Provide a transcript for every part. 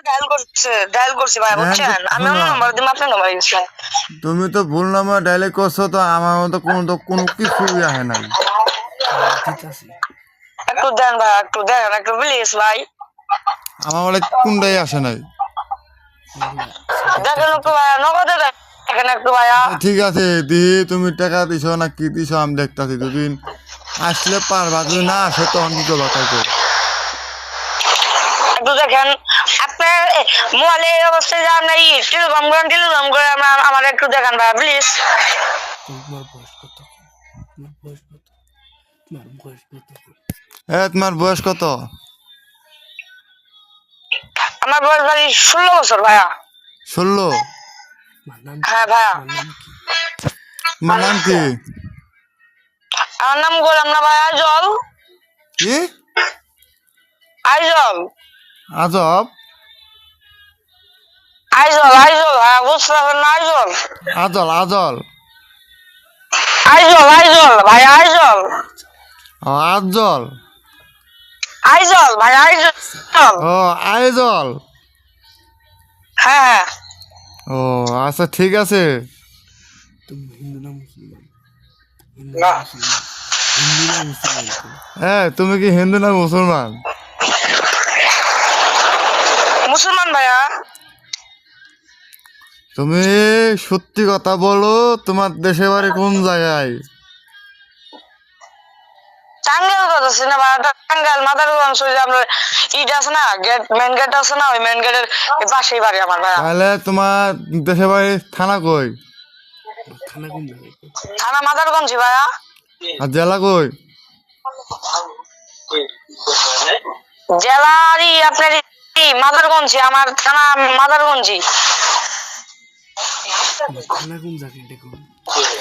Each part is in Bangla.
ডায়াল করছি ভাই, বুঝছেন? আমি অন্য নাম্বার দিই, আপনার নাম্বার ইউজ করেন। তুমি তো ভুল নাম্বার ডায়াল করছো, তো আমার মতো কোনো কিছুই আহে নাই। একটু দেন ভাই, একটু দেখেন, একটু প্লিজ ভাই আমার বলে কোনটাই আসে নাই। দেখেন একটু ভাইয়া, নগদে দেখেন একটু ভাইয়া। ঠিক আছে, দিহি তুমি টাকা দিছো না কি দিছো আমি দেখতাছি। দুদিন আসলে পারবা, যদি না আসে তখন কি করবা তাই কর। একটু দেখেন আপনার মোবাইলে এই অবস্থায় যে আপনার টেলিগ্রাম করে আমার একটু দেখেন ভাইয়া প্লিজ। তোমার বয়স কত? আমার বয়স ভাই 16 বছর ভাইয়া। 16? হ্যাঁ ভাইয়া। তোমার নাম কি? আমার নাম গোলাম না ভাই, আইজল। কি? আইজল। আজব? আইজল আইজল ভাইয়া, বুঝতে পারবেন না? আইজল আজল আজল আইজল আইজল ভাই, আইজল আজল। আইজল ভাই, আইজল। ও আইজল। হ্যাঁ হ্যাঁ। ও আচ্ছা ঠিক আছে। হ্যাঁ, তুমি কি হিন্দু না মুসলমান? মুসলমান ভাইয়া। তুমি সত্যি কথা বলো, তোমার দেশে বাড়ি কোন জায়গায়? টাঙ্গাইল কথা না ভাইয়া, টাঙ্গাইল মাদারগঞ্জ, ওই যে আপনার ইট আছে না, গেট, মেন গেট আছে না, ওই মেন গেটের পাশেই বাড়ি আমার ভাইয়া। তাহলে তোমার দেশে বাড়ি থানা কই? থানা মাদারগঞ্জ ভাইয়া। আর জেলা কই? জেলারই আপনার মাদারগঞ্জ, আমার থানা মাদারগঞ্জি।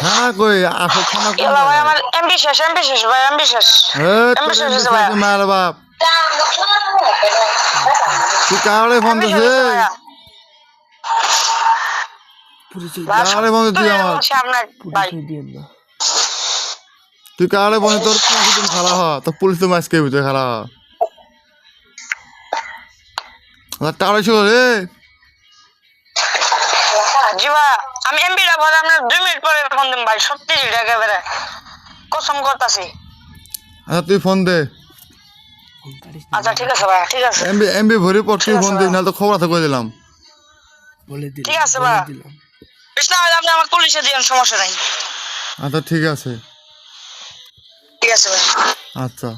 থানা কই? আসল থানা কোন ভাই জায়গায়? আমার এমবি শেষ ভাই, এমবি শেষ হয়েছে ভাইয়া। মায়ের বাপ, তুই কারে ফোন দিছে? কারে ফোন তুই আমার? তুই কারে ফোন? তোর পুলিশ তুমি খারাপ হ, তোর পুলিশ তুমি আজকে ভিতরে খারাপ হ। টাকা ছিল রে। জি ভাই, আমি এমবি রা পরে আপনার 2 মিনিট পরে ফোন দিন ভাই, সত্যি একেবারে কসম করতাছি। আচ্ছা তুই ফোন দে। আচ্ছা ঠিক আছে ভাই, ঠিক আছে। এমবি ভরি পর তুই ফোন দিস, নাহলে তো খবর আছে কই দিলাম। ঠিক আছে ভাই, কৃষ্ণা ভাই আপনি আমার পুলিশে দিয়েন, সমস্যা নাই। আচ্ছা ঠিক আছে। ঠিক আছে ভাই। আচ্ছা।